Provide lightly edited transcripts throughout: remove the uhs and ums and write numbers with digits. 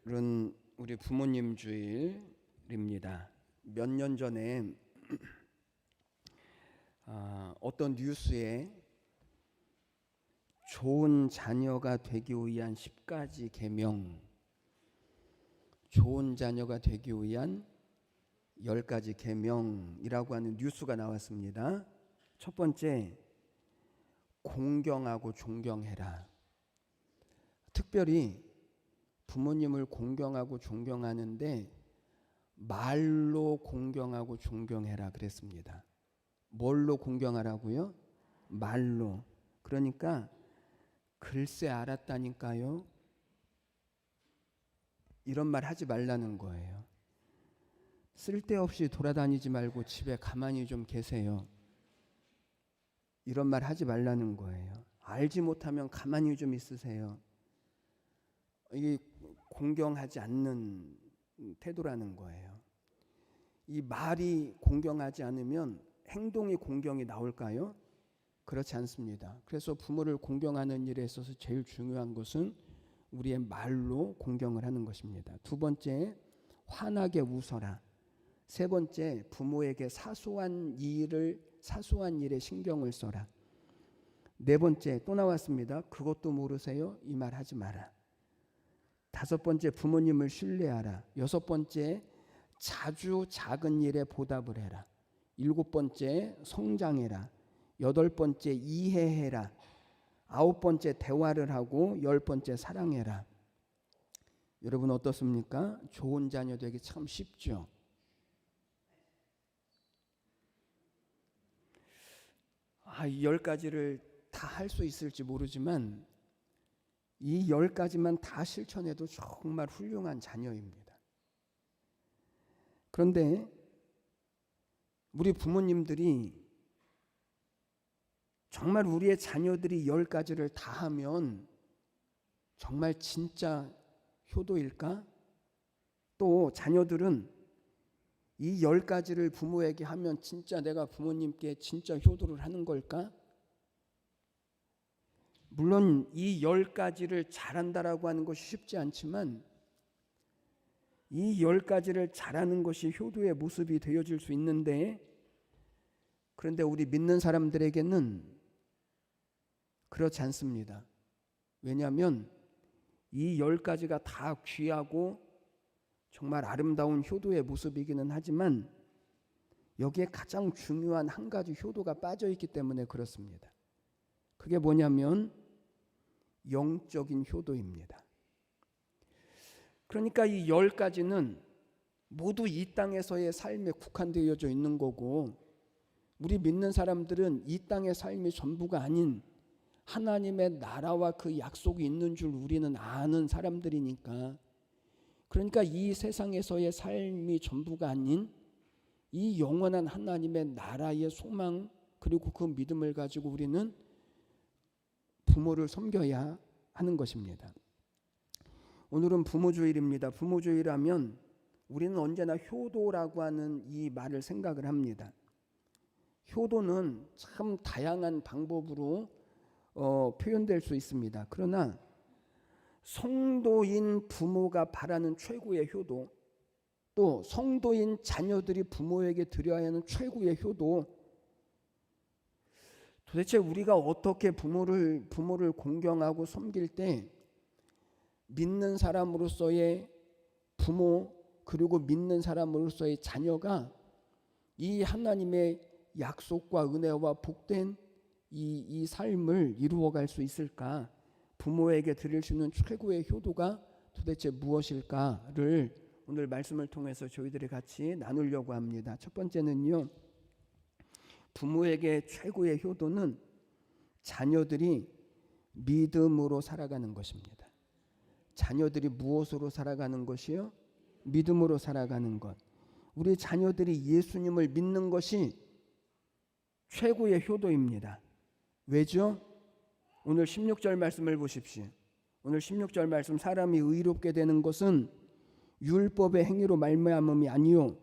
오늘은 우리 부모님 주일입니다. 몇 년 전에 어떤 뉴스에 좋은 자녀가 되기 위한 10가지 계명, 좋은 자녀가 되기 위한 10가지 계명이라고 하는 뉴스가 나왔습니다. 첫 번째, 공경하고 존경해라. 특별히 부모님을 공경하고 존경하는데 말로 공경하고 존경해라 그랬습니다. 뭘로 공경하라고요? 말로. 그러니까 글쎄 알았다니까요, 이런 말 하지 말라는 거예요. 쓸데없이 돌아다니지 말고 집에 가만히 좀 계세요, 이런 말 하지 말라는 거예요. 알지 못하면 가만히 좀 있으세요. 이게 공경하지 않는 태도라는 거예요. 이 말이 공경하지 않으면 행동이 공경이 나올까요? 그렇지 않습니다. 그래서 부모를 공경하는 일에 있어서 제일 중요한 것은 우리의 말로 공경을 하는 것입니다. 두 번째, 환하게 웃어라. 세 번째, 부모에게 사소한 일에 신경을 써라. 네 번째, 또 나왔습니다. 그것도 모르세요? 이 말 하지 마라. 다섯 번째, 부모님을 신뢰하라. 여섯 번째, 자주 작은 일에 보답을 해라. 일곱 번째, 성장해라. 여덟 번째, 이해해라. 아홉 번째, 대화를 하고 열 번째, 사랑해라. 여러분 어떻습니까? 좋은 자녀 되기 참 쉽죠? 이 10가지를 다 할 수 있을지 모르지만 이 10가지만 다 실천해도 정말 훌륭한 자녀입니다. 그런데 우리 부모님들이 정말 우리의 자녀들이 10가지를 다 하면 정말 진짜 효도일까? 또 자녀들은 이 10가지를 부모에게 하면 진짜 내가 부모님께 진짜 효도를 하는 걸까? 물론 이 10가지를 잘한다라고 하는 것이 쉽지 않지만 이 10가지를 잘하는 것이 효도의 모습이 되어질 수 있는데, 그런데 우리 믿는 사람들에게는 그렇지 않습니다. 왜냐하면 이 10가지가 다 귀하고 정말 아름다운 효도의 모습이기는 하지만 여기에 가장 중요한 한 가지 효도가 빠져 있기 때문에 그렇습니다. 그게 뭐냐면 영적인 효도입니다. 그러니까 이 10가지는 모두 이 땅에서의 삶에 국한되어져 있는 거고, 우리 믿는 사람들은 이 땅의 삶이 전부가 아닌 하나님의 나라와 그 약속이 있는 줄 우리는 아는 사람들이니까, 그러니까 이 세상에서의 삶이 전부가 아닌 이 영원한 하나님의 나라의 소망, 그리고 그 믿음을 가지고 우리는 부모를 섬겨야 하는 것입니다. 오늘은 부모주일입니다. 부모주일하면 우리는 언제나 효도라고 하는 이 말을 생각을 합니다. 효도는 참 다양한 방법으로 표현될 수 있습니다. 그러나 성도인 부모가 바라는 최고의 효도, 또 성도인 자녀들이 부모에게 드려야 하는 최고의 효도, 도대체 우리가 어떻게 부모를 공경하고 섬길 때 믿는 사람으로서의 부모, 그리고 믿는 사람으로서의 자녀가 이 하나님의 약속과 은혜와 복된 이 삶을 이루어갈 수 있을까? 부모에게 드릴 수 있는 최고의 효도가 도대체 무엇일까를 오늘 말씀을 통해서 저희들이 같이 나누려고 합니다. 첫 번째는요, 부모에게 최고의 효도는 자녀들이 믿음으로 살아가는 것입니다. 자녀들이 무엇으로 살아가는 것이요? 믿음으로 살아가는 것. 우리 자녀들이 예수님을 믿는 것이 최고의 효도입니다. 왜죠? 오늘 16절 말씀을 보십시오. 오늘 16절 말씀, 사람이 의롭게 되는 것은 율법의 행위로 말미암음이 아니요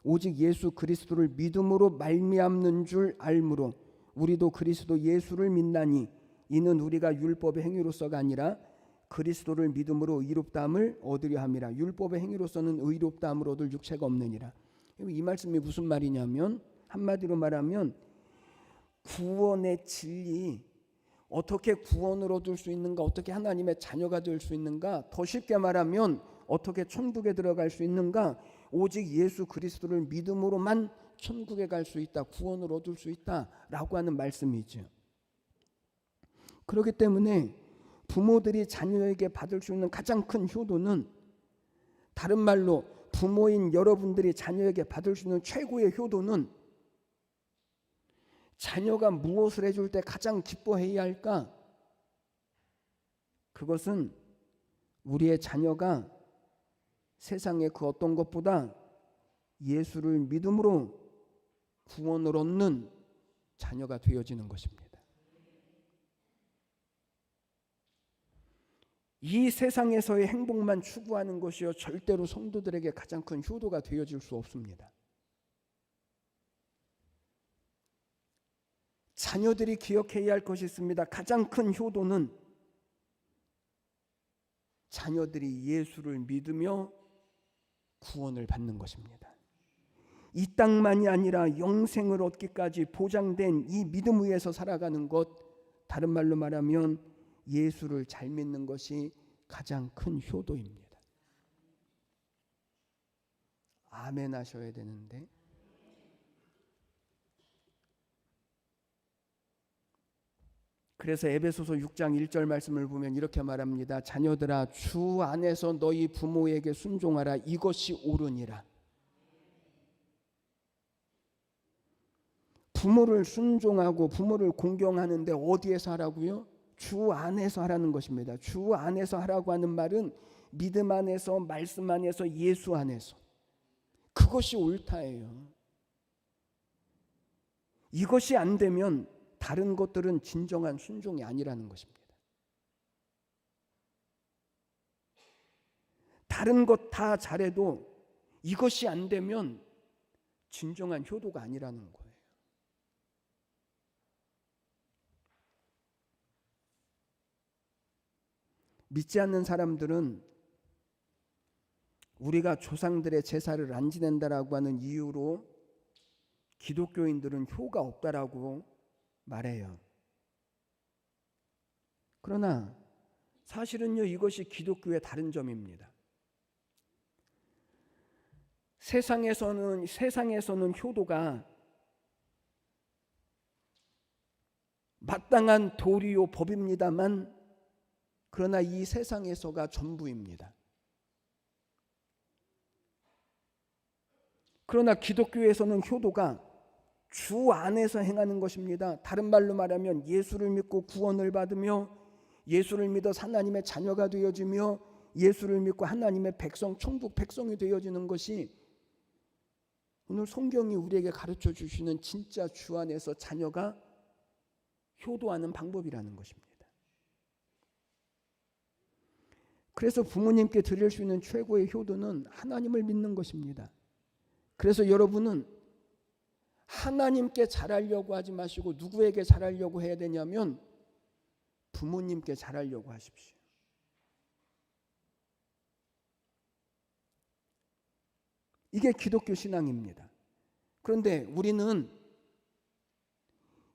오직 예수 그리스도를 믿음으로 말미암는 줄 알므로 우리도 그리스도 예수를 믿나니 이는 우리가 율법의 행위로서가 아니라 그리스도를 믿음으로 의롭다함을 얻으려 함이라. 율법의 행위로서는 의롭다함을 얻을 육체가 없느니라. 이 말씀이 무슨 말이냐면, 한마디로 말하면 구원의 진리, 어떻게 구원을 얻을 수 있는가, 어떻게 하나님의 자녀가 될 수 있는가, 더 쉽게 말하면 어떻게 천국에 들어갈 수 있는가, 오직 예수 그리스도를 믿음으로만 천국에 갈 수 있다, 구원을 얻을 수 있다라고 하는 말씀이죠. 그렇기 때문에 부모들이 자녀에게 받을 수 있는 가장 큰 효도는, 다른 말로 부모인 여러분들이 자녀에게 받을 수 있는 최고의 효도는, 자녀가 무엇을 해줄 때 가장 기뻐해야 할까? 그것은 우리의 자녀가 세상의 그 어떤 것보다 예수를 믿음으로 구원을 얻는 자녀가 되어지는 것입니다. 이 세상에서의 행복만 추구하는 것이요, 절대로 성도들에게 가장 큰 효도가 되어질 수 없습니다. 자녀들이 기억해야 할 것이 있습니다. 가장 큰 효도는 자녀들이 예수를 믿으며 구원을 받는 것입니다. 이 땅만이 아니라 영생을 얻기까지 보장된 이 믿음 위에서 살아가는 것, 다른 말로 말하면 예수를 잘 믿는 것이 가장 큰 효도입니다. 아멘 하셔야 되는데, 그래서 에베소서 6장 1절 말씀을 보면 이렇게 말합니다. 자녀들아, 주 안에서 너희 부모에게 순종하라. 이것이 옳으니라. 부모를 순종하고 부모를 공경하는데 어디에서 하라고요? 주 안에서 하라는 것입니다. 주 안에서 하라고 하는 말은 믿음 안에서, 말씀 안에서, 예수 안에서. 그것이 옳다예요. 이것이 안 되면 다른 것들은 진정한 순종이 아니라는 것입니다. 다른 것 다 잘해도 이것이 안 되면 진정한 효도가 아니라는 거예요. 믿지 않는 사람들은 우리가 조상들의 제사를 안 지낸다라고 하는 이유로 기독교인들은 효가 없다라고 말해요. 그러나 사실은요, 이것이 기독교의 다른 점입니다. 세상에서는 효도가 마땅한 도리요 법입니다만, 그러나 이 세상에서가 전부입니다. 그러나 기독교에서는 효도가 주 안에서 행하는 것입니다. 다른 말로 말하면 예수를 믿고 구원을 받으며, 예수를 믿어 하나님의 자녀가 되어지며, 예수를 믿고 하나님의 백성, 천국 백성이 되어지는 것이 오늘 성경이 우리에게 가르쳐 주시는 진짜 주 안에서 자녀가 효도하는 방법이라는 것입니다. 그래서 부모님께 드릴 수 있는 최고의 효도는 하나님을 믿는 것입니다. 그래서 여러분은 하나님께 잘하려고 하지 마시고 누구에게 잘하려고 해야 되냐면 부모님께 잘하려고 하십시오. 이게 기독교 신앙입니다. 그런데 우리는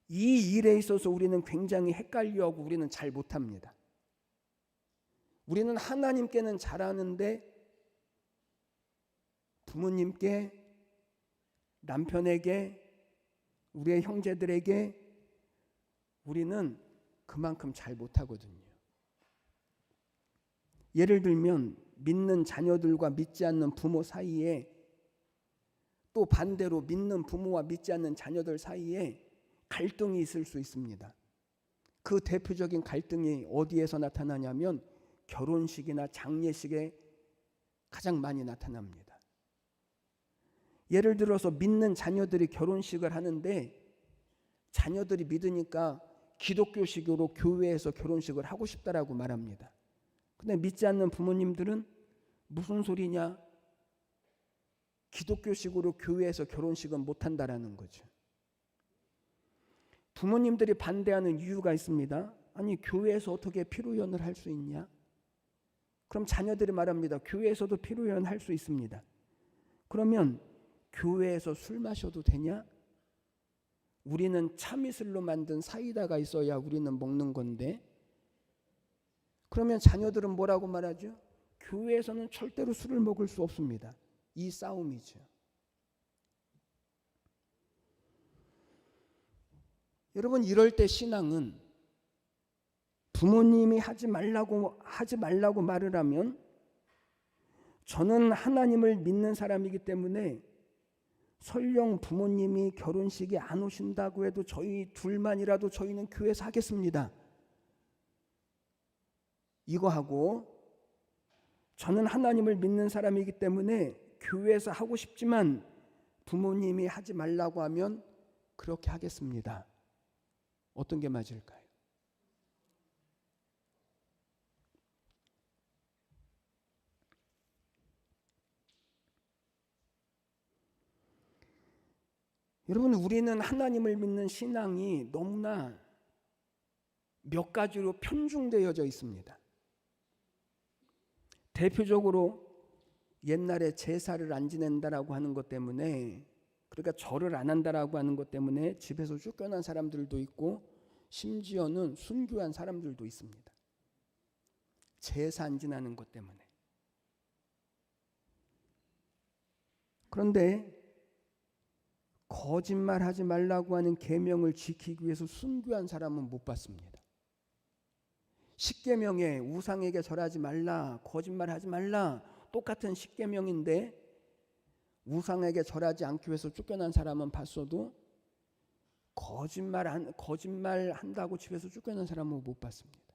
이 일에 있어서 우리는 굉장히 헷갈려하고 우리는 잘 못합니다. 우리는 하나님께는 잘하는데 부모님께, 남편에게, 우리의 형제들에게 우리는 그만큼 잘 못하거든요. 예를 들면 믿는 자녀들과 믿지 않는 부모 사이에, 또 반대로 믿는 부모와 믿지 않는 자녀들 사이에 갈등이 있을 수 있습니다. 그 대표적인 갈등이 어디에서 나타나냐면 결혼식이나 장례식에 가장 많이 나타납니다. 예를 들어서 믿는 자녀들이 결혼식을 하는데 자녀들이 믿으니까 기독교식으로 교회에서 결혼식을 하고 싶다라고 말합니다. 근데 믿지 않는 부모님들은 무슨 소리냐? 기독교식으로 교회에서 결혼식은 못한다라는 거죠. 부모님들이 반대하는 이유가 있습니다. 아니, 교회에서 어떻게 피로연을 할 수 있냐? 그럼 자녀들이 말합니다. 교회에서도 필요면 할 수 있습니다. 그러면 교회에서 술 마셔도 되냐? 우리는 참이슬로 만든 사이다가 있어야 우리는 먹는 건데. 그러면 자녀들은 뭐라고 말하죠? 교회에서는 절대로 술을 먹을 수 없습니다. 이 싸움이죠. 여러분, 이럴 때 신앙은 부모님이 하지 말라고 말을 하면 저는 하나님을 믿는 사람이기 때문에 설령 부모님이 결혼식에 안 오신다고 해도 저희 둘만이라도 저희는 교회에서 하겠습니다. 이거 하고 저는 하나님을 믿는 사람이기 때문에 교회에서 하고 싶지만 부모님이 하지 말라고 하면 그렇게 하겠습니다. 어떤 게 맞을까요? 여러분, 우리는 하나님을 믿는 신앙이 너무나 몇 가지로 편중되어져 있습니다. 대표적으로 옛날에 제사를 안 지낸다라고 하는 것 때문에, 그러니까 절을 안 한다라고 하는 것 때문에 집에서 쫓겨난 사람들도 있고 심지어는 순교한 사람들도 있습니다. 제사 안 지내는 것 때문에. 그런데 거짓말하지 말라고 하는 계명을 지키기 위해서 순교한 사람은 못 봤습니다. 십계명에 우상에게 절하지 말라, 거짓말하지 말라, 똑같은 십계명인데 우상에게 절하지 않기 위해서 쫓겨난 사람은 봤어도 거짓말한다고 집에서 쫓겨난 사람은 못 봤습니다.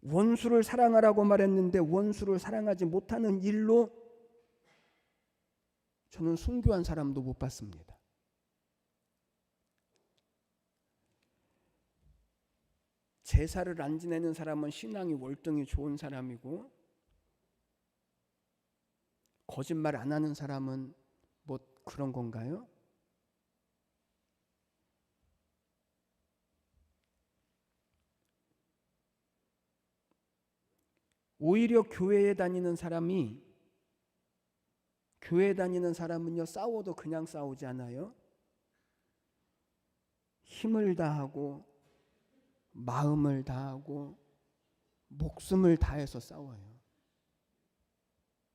원수를 사랑하라고 말했는데 원수를 사랑하지 못하는 일로 저는 순교한 사람도 못 봤습니다. 제사를 안 지내는 사람은 신앙이 월등히 좋은 사람이고 거짓말 안 하는 사람은 뭐 그런 건가요? 오히려 교회에 다니는 사람은요, 싸워도 그냥 싸우지 않아요. 힘을 다하고 마음을 다하고 목숨을 다해서 싸워요.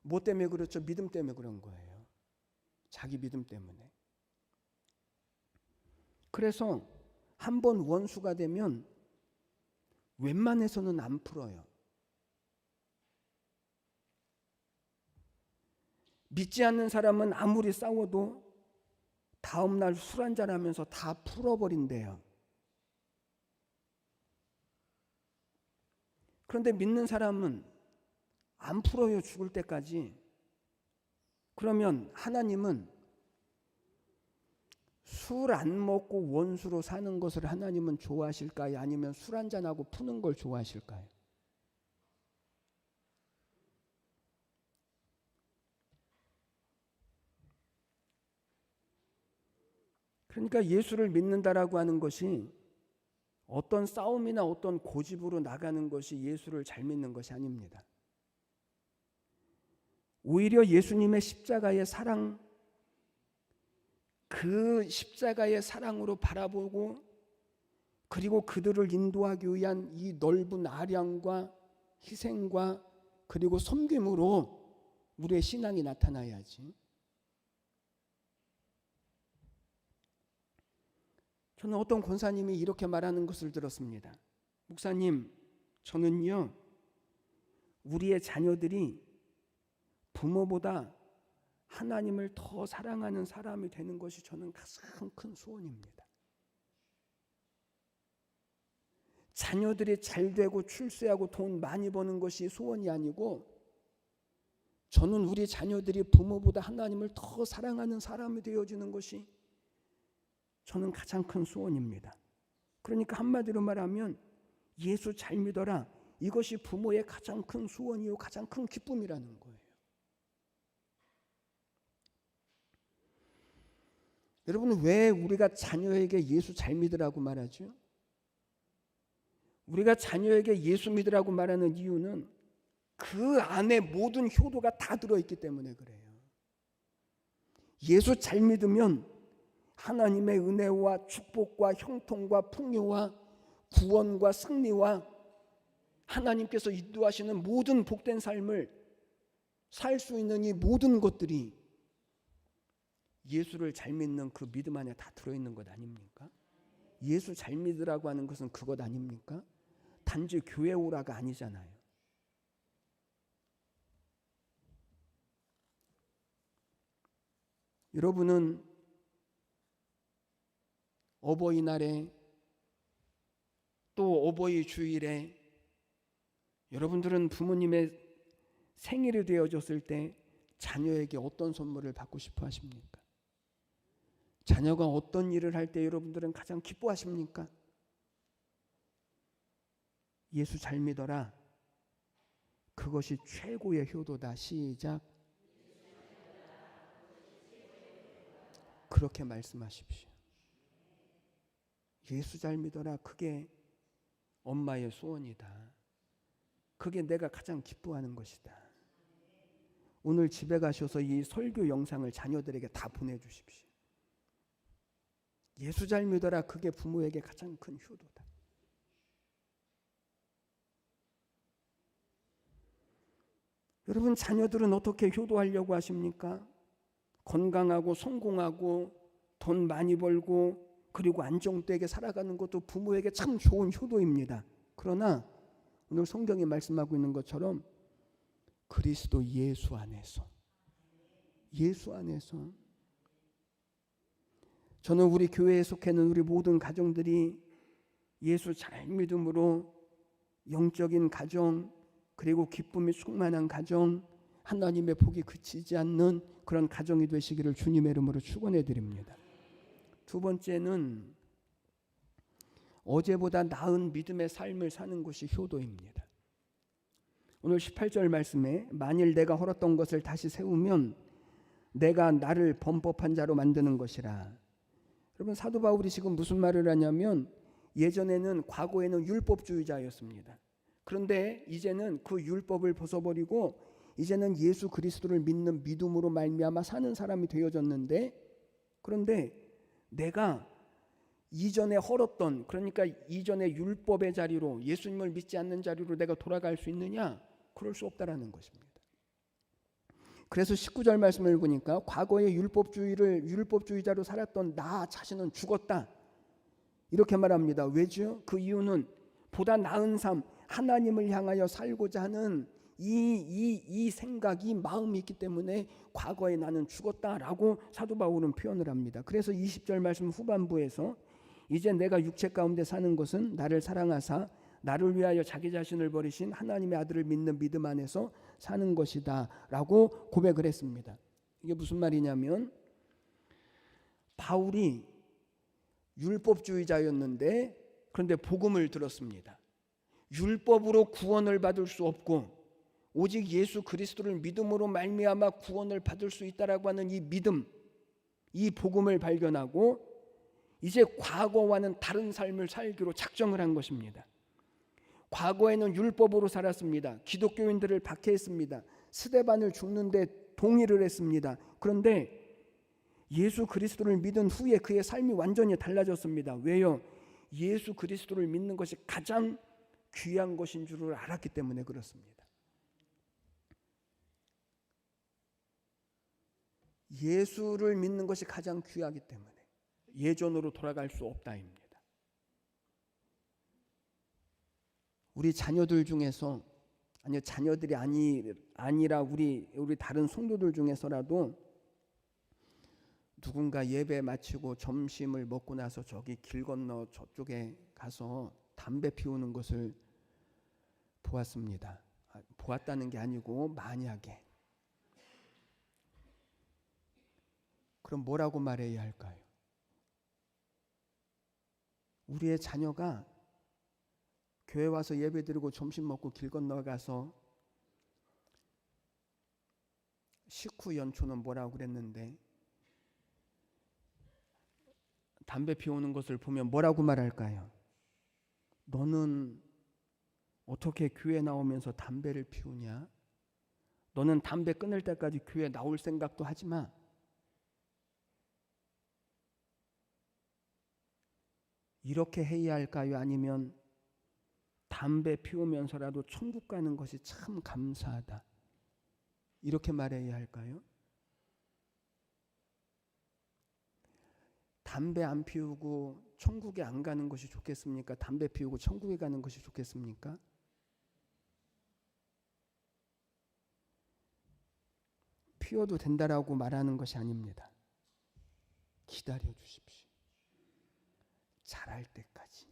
뭐 때문에 그렇죠? 믿음 때문에 그런 거예요. 자기 믿음 때문에. 그래서 한번 원수가 되면 웬만해서는 안 풀어요. 믿지 않는 사람은 아무리 싸워도 다음날 술 한잔 하면서 다 풀어버린대요. 그런데 믿는 사람은 안 풀어요, 죽을 때까지. 그러면 하나님은 술 안 먹고 원수로 사는 것을 하나님은 좋아하실까요? 아니면 술 한잔하고 푸는 걸 좋아하실까요? 그러니까 예수를 믿는다라고 하는 것이 어떤 싸움이나 어떤 고집으로 나가는 것이 예수를 잘 믿는 것이 아닙니다. 오히려 예수님의 십자가의 사랑, 그 십자가의 사랑으로 바라보고 그리고 그들을 인도하기 위한 이 넓은 아량과 희생과 그리고 섬김으로 우리의 신앙이 나타나야지. 저는 어떤 권사님이 이렇게 말하는 것을 들었습니다. 목사님, 저는요, 우리의 자녀들이 부모보다 하나님을 더 사랑하는 사람이 되는 것이 저는 가장 큰 소원입니다. 자녀들이 잘 되고 출세하고 돈 많이 버는 것이 소원이 아니고 저는 우리 자녀들이 부모보다 하나님을 더 사랑하는 사람이 되어지는 것이 저는 가장 큰 소원입니다. 그러니까 한마디로 말하면 예수 잘 믿어라. 이것이 부모의 가장 큰 소원이요 가장 큰 기쁨이라는 거예요. 여러분, 왜 우리가 자녀에게 예수 잘 믿으라고 말하죠? 우리가 자녀에게 예수 믿으라고 말하는 이유는 그 안에 모든 효도가 다 들어있기 때문에 그래요. 예수 잘 믿으면 하나님의 은혜와 축복과 형통과 풍요와 구원과 승리와 하나님께서 인도하시는 모든 복된 삶을 살 수 있는 이 모든 것들이 예수를 잘 믿는 그 믿음 안에 다 들어있는 것 아닙니까? 예수 잘 믿으라고 하는 것은 그것 아닙니까? 단지 교회 오라가 아니잖아요. 여러분은 어버이날에 또 어버이 주일에 여러분들은 부모님의 생일이 되어졌을 때 자녀에게 어떤 선물을 받고 싶어 하십니까? 자녀가 어떤 일을 할 때 여러분들은 가장 기뻐하십니까? 예수 잘 믿어라. 그것이 최고의 효도다. 시작. 그렇게 말씀하십시오. 예수 잘 믿어라. 그게 엄마의 소원이다. 그게 내가 가장 기뻐하는 것이다. 오늘 집에 가셔서 이 설교 영상을 자녀들에게 다 보내주십시오. 예수 잘 믿어라. 그게 부모에게 가장 큰 효도다. 여러분, 자녀들은 어떻게 효도하려고 하십니까? 건강하고 성공하고 돈 많이 벌고 그리고 안정되게 살아가는 것도 부모에게 참 좋은 효도입니다. 그러나 오늘 성경이 말씀하고 있는 것처럼 그리스도 예수 안에서 저는 우리 교회에 속해 있는 우리 모든 가정들이 예수 잘 믿음으로 영적인 가정 그리고 기쁨이 충만한 가정, 하나님의 복이 그치지 않는 그런 가정이 되시기를 주님의 이름으로 축원해 드립니다. 두 번째는 어제보다 나은 믿음의 삶을 사는 것이 효도입니다. 오늘 18절 말씀에 만일 내가 헐었던 것을 다시 세우면 내가 나를 범법한 자로 만드는 것이라. 여러분, 사도 바울이 지금 무슨 말을 하냐면 예전에는 과거에는 율법주의자였습니다. 그런데 이제는 그 율법을 벗어버리고 이제는 예수 그리스도를 믿는 믿음으로 말미암아 사는 사람이 되어졌는데, 그런데 내가 이전에 헐었던, 그러니까 이전의 율법의 자리로, 예수님을 믿지 않는 자리로 내가 돌아갈 수 있느냐? 그럴 수 없다라는 것입니다. 그래서 19절 말씀을 보니까 과거의 율법주의자로 살았던 나 자신은 죽었다, 이렇게 말합니다. 왜죠? 그 이유는 보다 나은 삶, 하나님을 향하여 살고자 하는 이 생각이, 마음이 있기 때문에 과거에 나는 죽었다라고 사도 바울은 표현을 합니다. 그래서 20절 말씀 후반부에서 이제 내가 육체 가운데 사는 것은 나를 사랑하사 나를 위하여 자기 자신을 버리신 하나님의 아들을 믿는 믿음 안에서 사는 것이다 라고 고백을 했습니다. 이게 무슨 말이냐면 바울이 율법주의자였는데 그런데 복음을 들었습니다. 율법으로 구원을 받을 수 없고 오직 예수 그리스도를 믿음으로 말미암아 구원을 받을 수 있다라고 하는 이 믿음, 이 복음을 발견하고 이제 과거와는 다른 삶을 살기로 작정을 한 것입니다. 과거에는 율법으로 살았습니다. 기독교인들을 박해했습니다. 스데반을 죽는데 동의를 했습니다. 그런데 예수 그리스도를 믿은 후에 그의 삶이 완전히 달라졌습니다. 왜요? 예수 그리스도를 믿는 것이 가장 귀한 것인 줄을 알았기 때문에 그렇습니다. 예수를 믿는 것이 가장 귀하기 때문에 예전으로 돌아갈 수 없다입니다. 우리 자녀들 중에서, 아니요, 자녀들이 아니라 우리 다른 성도들 중에서라도 누군가 예배 마치고 점심을 먹고 나서 저기 길 건너 저쪽에 가서 담배 피우는 것을 보았습니다. 보았다는 게 아니고 만약에. 그럼 뭐라고 말해야 할까요? 우리의 자녀가 교회 와서 예배 드리고 점심 먹고 길 건너가서 식후 연초는 뭐라고 그랬는데 담배 피우는 것을 보면 뭐라고 말할까요? 너는 어떻게 교회 나오면서 담배를 피우냐? 너는 담배 끊을 때까지 교회 나올 생각도 하지 마. 이렇게 해야 할까요? 아니면 담배 피우면서라도 천국 가는 것이 참 감사하다, 이렇게 말해야 할까요? 담배 안 피우고 천국에 안 가는 것이 좋겠습니까? 담배 피우고 천국에 가는 것이 좋겠습니까? 피워도 된다라고 말하는 것이 아닙니다. 기다려 주십시오. 잘할 때까지.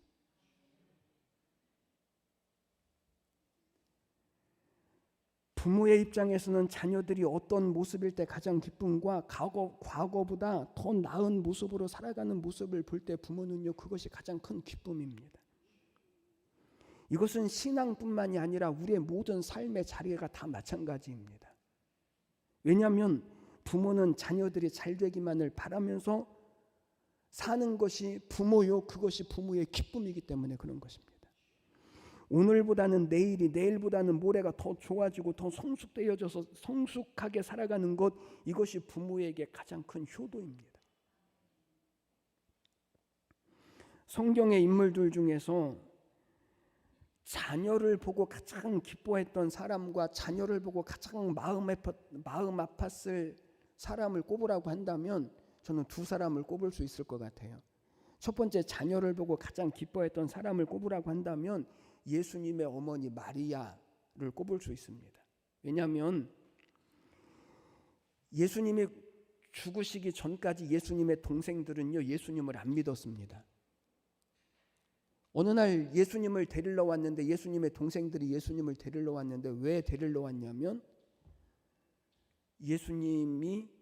부모의 입장에서는 자녀들이 어떤 모습일 때 가장 기쁨과 과거보다 더 나은 모습으로 살아가는 모습을 볼 때 부모는요, 그것이 가장 큰 기쁨입니다. 이것은 신앙뿐만이 아니라 우리의 모든 삶의 자리가 다 마찬가지입니다. 왜냐하면 부모는 자녀들이 잘 되기만을 바라면서 사는 것이 부모요, 그것이 부모의 기쁨이기 때문에 그런 것입니다. 오늘보다는 내일이, 내일보다는 모레가 더 좋아지고 더 성숙되어져서 성숙하게 살아가는 것, 이것이 부모에게 가장 큰 효도입니다. 성경의 인물들 중에서 자녀를 보고 가장 기뻐했던 사람과 자녀를 보고 가장 마음 아팠을 사람을 꼽으라고 한다면 저는 두 사람을 꼽을 수 있을 것 같아요. 첫 번째, 자녀를 보고 가장 기뻐했던 사람을 꼽으라고 한다면 예수님의 어머니 마리아를 꼽을 수 있습니다. 왜냐하면 예수님이 죽으시기 전까지 예수님의 동생들은요, 예수님을 안 믿었습니다. 어느 날 예수님을 데리러 왔는데, 예수님의 동생들이 예수님을 데리러 왔는데, 왜 데리러 왔냐면 예수님이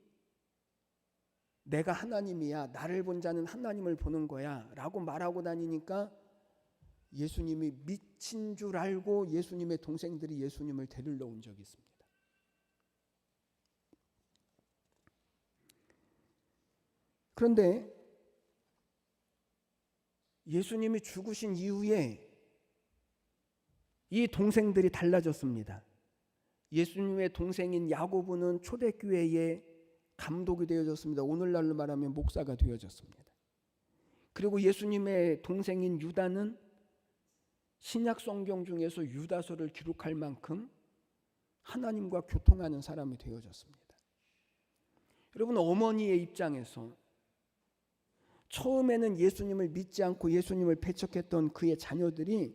내가 하나님이야, 나를 본 자는 하나님을 보는 거야 라고 말하고 다니니까 예수님이 미친 줄 알고 예수님의 동생들이 예수님을 데리러 온 적이 있습니다. 그런데 예수님이 죽으신 이후에 이 동생들이 달라졌습니다. 예수님의 동생인 야고보는 초대교회의 감독이 되어졌습니다. 오늘날로 말하면 목사가 되어졌습니다. 그리고 예수님의 동생인 유다는 신약 성경 중에서 유다서를 기록할 만큼 하나님과 교통하는 사람이 되어졌습니다. 여러분, 어머니의 입장에서 처음에는 예수님을 믿지 않고 예수님을 배척했던 그의 자녀들이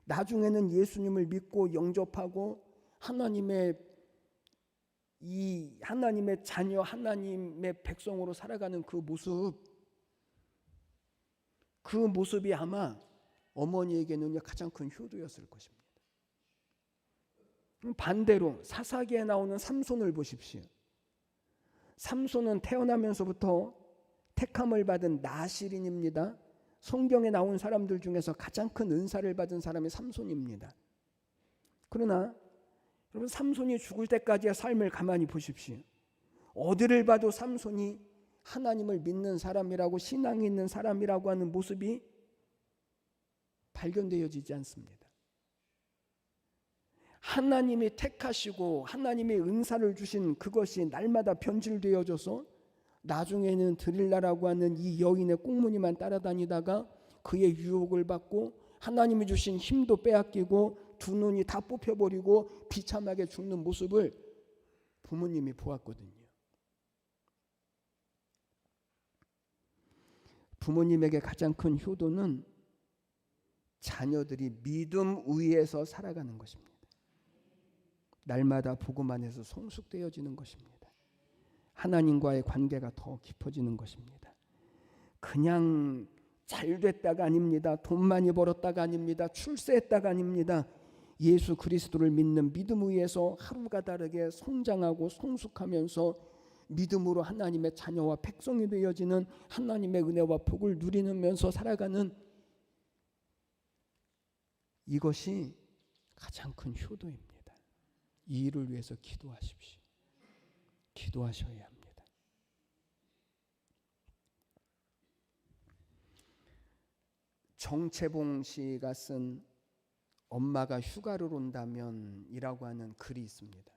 나중에는 예수님을 믿고 영접하고 하나님의 자녀, 하나님의 백성으로 살아가는 그 모습이 아마 어머니에게는 가장 큰 효도였을 것입니다. 반대로 사사기에 나오는 삼손을 보십시오. 삼손은 태어나면서부터 택함을 받은 나실인입니다. 성경에 나온 사람들 중에서 가장 큰 은사를 받은 사람이 삼손입니다. 그러나 여러분, 삼손이 죽을 때까지의 삶을 가만히 보십시오. 어디를 봐도 삼손이 하나님을 믿는 사람이라고, 신앙이 있는 사람이라고 하는 모습이 발견되어지지 않습니다. 하나님이 택하시고 하나님의 은사를 주신 그것이 날마다 변질되어져서 나중에는 드릴라라고 하는 이 여인의 꽁무니만 따라다니다가 그의 유혹을 받고 하나님이 주신 힘도 빼앗기고 두 눈이 다 뽑혀버리고 비참하게 죽는 모습을 부모님이 보았거든요. 부모님에게 가장 큰 효도는 자녀들이 믿음 위에서 살아가는 것입니다. 날마다 보고만 해서 성숙되어지는 것입니다. 하나님과의 관계가 더 깊어지는 것입니다. 그냥 잘 됐다가 아닙니다. 돈 많이 벌었다가 아닙니다. 출세했다가 아닙니다. 예수 그리스도를 믿는 믿음 위에서 하루가 다르게 성장하고 성숙하면서 믿음으로 하나님의 자녀와 백성이 되어지는, 하나님의 은혜와 복을 누리면서 살아가는, 이것이 가장 큰 효도입니다. 이 일을 위해서 기도하십시오. 기도하셔야 합니다. 정채봉 씨가 쓴 엄마가 휴가를 온다면 이라고 하는 글이 있습니다.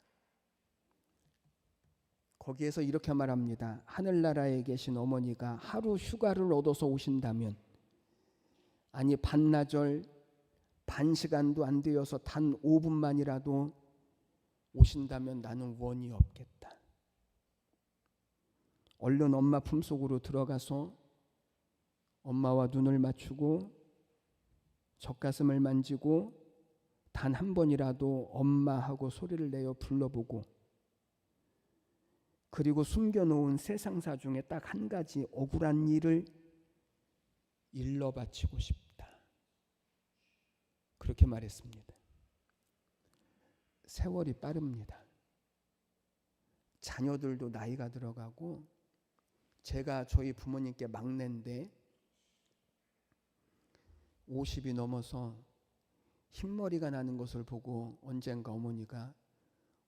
거기에서 이렇게 말합니다. 하늘나라에 계신 어머니가 하루 휴가를 얻어서 오신다면, 아니 반나절 반 시간도 안 되어서 단 5분만이라도 오신다면 나는 원이 없겠다. 얼른 엄마 품속으로 들어가서 엄마와 눈을 맞추고 젖가슴을 만지고 단 한 번이라도 엄마하고 소리를 내어 불러보고, 그리고 숨겨놓은 세상사 중에 딱 한 가지 억울한 일을 일러 바치고 싶다. 그렇게 말했습니다. 세월이 빠릅니다. 자녀들도 나이가 들어가고, 제가 저희 부모님께 막내인데 50이 넘어서 흰머리가 나는 것을 보고 언젠가 어머니가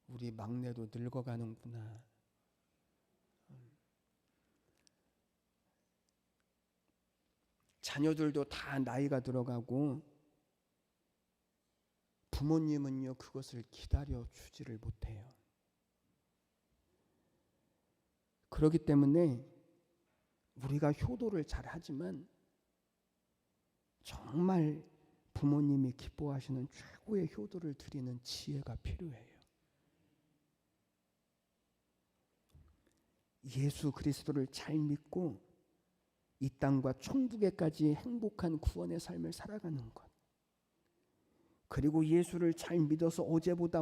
우리 막내도 늙어가는구나. 자녀들도 다 나이가 들어가고 부모님은요 그것을 기다려 주지를 못해요. 그렇기 때문에 우리가 효도를 잘 하지만 정말 부모님이 기뻐하시는 최고의 효도를 드리는 지혜가 필요해요. 예수 그리스도를 잘 믿고 이 땅과 천국에까지 행복한 구원의 삶을 살아가는 것, 그리고 예수를 잘 믿어서 어제보다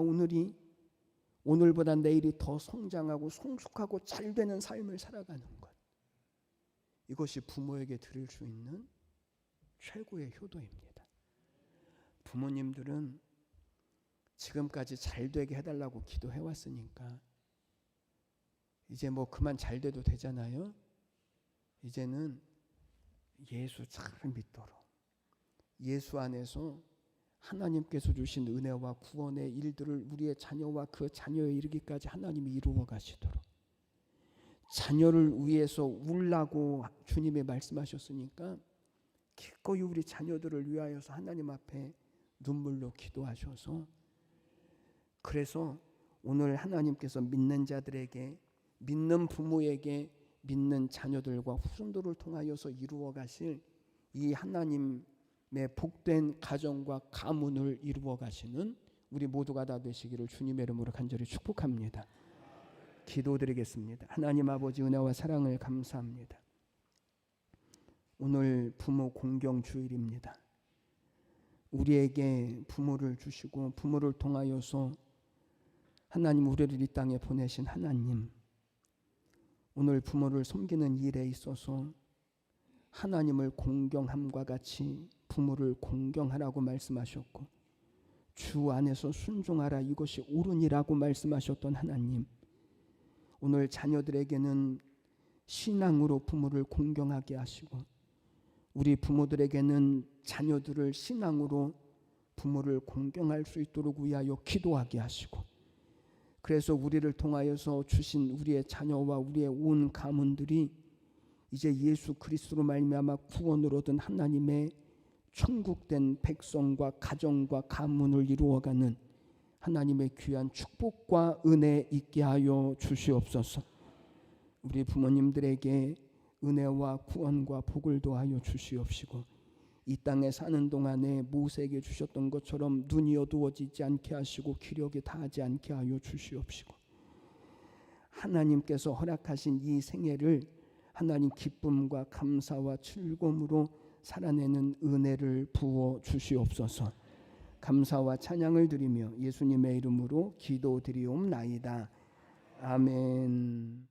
오늘보다 내일이 더 성장하고 성숙하고 잘 되는 삶을 살아가는 것, 이것이 부모에게 드릴 수 있는 최고의 효도입니다. 부모님들은 지금까지 잘 되게 해달라고 기도해왔으니까 이제 뭐 그만 잘 돼도 되잖아요. 이제는 예수 잘 믿도록, 예수 안에서 하나님께서 주신 은혜와 구원의 일들을 우리의 자녀와 그 자녀에 이르기까지 하나님이 이루어 가시도록, 자녀를 위해서 울라고 주님이 말씀하셨으니까 기꺼이 우리 자녀들을 위하여서 하나님 앞에 눈물로 기도하셔서, 그래서 오늘 하나님께서 믿는 자들에게, 믿는 부모에게, 믿는 자녀들과 후손들을 통하여서 이루어 가실 이 하나님의 복된 가정과 가문을 이루어 가시는 우리 모두가 다 되시기를 주님의 이름으로 간절히 축복합니다. 기도드리겠습니다. 하나님 아버지, 은혜와 사랑을 감사합니다. 오늘 부모 공경 주일입니다. 우리에게 부모를 주시고 부모를 통하여서 하나님 우리를 이 땅에 보내신 하나님, 오늘 부모를 섬기는 일에 있어서 하나님을 공경함과 같이 부모를 공경하라고 말씀하셨고, 주 안에서 순종하라, 이것이 옳으니라고 말씀하셨던 하나님, 오늘 자녀들에게는 신앙으로 부모를 공경하게 하시고, 우리 부모들에게는 자녀들을 신앙으로 부모를 공경할 수 있도록 위하여 기도하게 하시고, 그래서 우리를 통하여서 주신 우리의 자녀와 우리의 온 가문들이 이제 예수 그리스도로 말미암아 구원을 얻은 하나님의 천국된 백성과 가정과 가문을 이루어가는 하나님의 귀한 축복과 은혜 있게 하여 주시옵소서. 우리 부모님들에게 은혜와 구원과 복을 더하여 주시옵시고, 이 땅에 사는 동안에 모세에게 주셨던 것처럼 눈이 어두워지지 않게 하시고 기력이 다하지 않게 하여 주시옵시고, 하나님께서 허락하신 이 생애를 하나님 기쁨과 감사와 즐거움으로 살아내는 은혜를 부어 주시옵소서. 감사와 찬양을 드리며 예수님의 이름으로 기도드리옵나이다. 아멘.